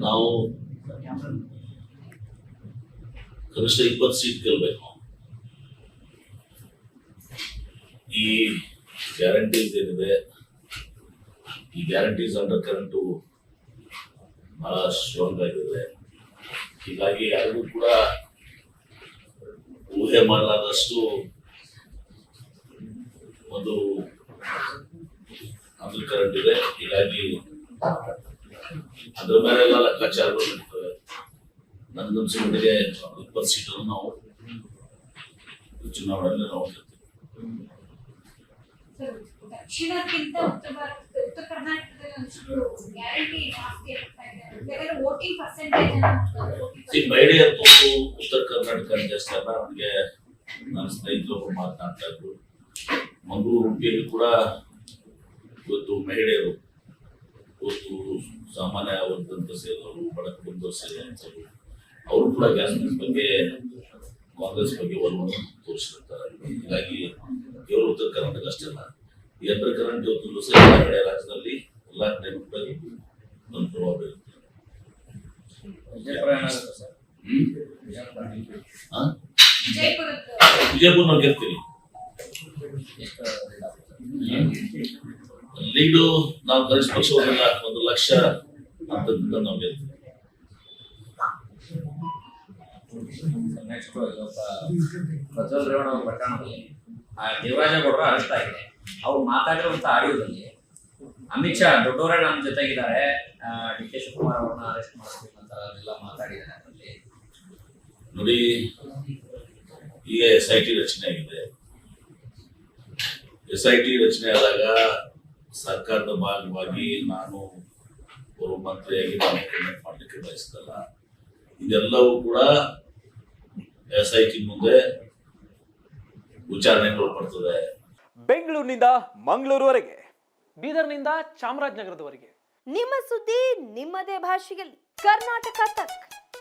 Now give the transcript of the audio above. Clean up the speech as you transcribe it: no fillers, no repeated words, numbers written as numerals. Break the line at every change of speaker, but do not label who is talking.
ನಾವು ಕನಿಷ್ಠ 20 ಸೀಟ್ ಗೆಲ್ಲಬೇಕು. ಈ ಗ್ಯಾರಂಟೀಸ್ ಏನಿದೆ, ಈ ಗ್ಯಾರಂಟೀಸ್ ಅಂಡರ್ ಕರೆಂಟು ಬಹಳ ಸ್ಟ್ರಾಂಗ್ ಆಗಿದೆ. ಹೀಗಾಗಿ ಯಾರಿಗೂ ಕೂಡ ಊಹೆ ಮಾಡಲಾದಷ್ಟು ಒಂದು ಅಂಡರ್ ಕರೆಂಟ್ ಇದೆ. ಹೀಗಾಗಿ ಅದ್ರ ಮೇಲೆಲ್ಲ ಲೆಕ್ಕಾಚಾರಗಳು ಇರ್ತವೆ. ನನ್ಗನ್ಸೋ ಮಟ್ಟಿಗೆ 20 ಸೀಟನ್ನು ನಾವು ಚುನಾವಣೆಯಲ್ಲಿ ನಾವು
ದಕ್ಷಿಣಕ್ಕಿಂತ ಉತ್ತರ ಕರ್ನಾಟಕದಲ್ಲಿ ಒಂಚೂರು ಗ್ಯಾರಂಟಿ ಜಾಸ್ತಿ ಆಗ್ತಾ ಇದೆ. ವೋಟಿಂಗ್ ಪರ್ಸೆಂಟೇಜ್
ಮಹಿಳೆಯರು ಉತ್ತರ ಕರ್ನಾಟಕ ಜಾಸ್ತಿ ಅಲ್ಲ. ನನಗೆ ನನ್ನ ಸ್ನೇಹಿತರು ಮಾತನಾಡ್ತಾ ಇದ್ರು, ಮಂಗಳೂರು ಉಡುಪಿಯಲ್ಲಿ ಕೂಡ ಇವತ್ತು ಮಹಿಳೆಯರು ಇವತ್ತು ಸಾಮಾನ್ಯ ವರ್ಗದಂತ ಸೇರಿದವರು, ಬಡ ಕುಟುಂಬ ಸೇರಿದಂಥವರು, ಅವರು ಕೂಡ ಕಾಂಗ್ರೆಸ್ ಬಗ್ಗೆ ಒಲವನ್ನು ತೋರಿಸಿರ್ತಾರೆ. ಹೀಗಾಗಿ ಕೇವಲ ಉತ್ತರ ಕರ್ನಾಟಕ ಅಷ್ಟೇ ಅಲ್ಲ, ಈ ಅಂಡರ್ ಕರೆಂಟ್ ಇವತ್ತು ಕಡೆ ರಾಜ್ಯದಲ್ಲಿ ಎಲ್ಲ ಕಡೆ ಕೂಡ ಒಂದು ಪ್ರಭಾವ ಬೀರುತ್ತೆ. ವಿಜಯಪುರ ನಾವು ಗೆಲ್ತೀವಿ. ಲೀಡು ನಾವು ಗರಿಷ್ಠ ಪಕ್ಷ 1 ಲಕ್ಷ ಅಂತ ನಾವು ಗೆಲ್ತೀವಿ.
ನೆಕ್ಸ್ಟ್ ಪ್ರಜ್ವಲ್ ರೇವಣ್ಣ ಅವರ ಪ್ರಕರಣದಲ್ಲಿ ದೇವರಾಜೇಗೌಡರು ಅರೆಸ್ಟ್ ಆಗಿದೆ. ಅವ್ರು ಮಾತಾಡಿರುವಂತ ಆಡಿಯೋದಲ್ಲಿ ಅಮಿತ್ ಶಾ ದೊಡ್ಡವರೇ ನಮ್ಮ ಜೊತೆಗಿದ್ದಾರೆ, ಡಿ ಕೆ ಶಿವಕುಮಾರ್ ಅವ್ರನ್ನ ಅರೆಸ್ಟ್ ಮಾಡಬೇಕಂತ ಎಲ್ಲ ಮಾತಾಡಿದ್ದಾರೆ. ಅದರಲ್ಲಿ
ನೋಡಿ, ಈಗ SIT ರಚನೆ ಆಗಿದೆ. SIT ರಚನೆ ಆದಾಗ ಸರ್ಕಾರದ ಭಾಗವಾಗಿ ನಾನು ಒಬ್ಬ ಮಂತ್ರಿಯಾಗಿ ನಾನು ಕಮೆಂಟ್ ಮಾಡಲಿಕ್ಕೆ ಬಯಸ್ತಲ್ಲ. ಇದೆಲ್ಲವೂ ಕೂಡ SIT ಮುಂದೆ ವಿಚಾರಣೆಗಳು ಪಡ್ತದೆ.
ಬೆಂಗಳೂರಿನಿಂದ ಮಂಗಳೂರುವರೆಗೆ, ಬೀದರ್ನಿಂದ ಚಾಮರಾಜನಗರದವರೆಗೆ
ನಿಮ್ಮ ಸುದ್ದಿ ನಿಮ್ಮದೇ ಭಾಷೆಯಲ್ಲಿ ಕರ್ನಾಟಕ ತಕ್.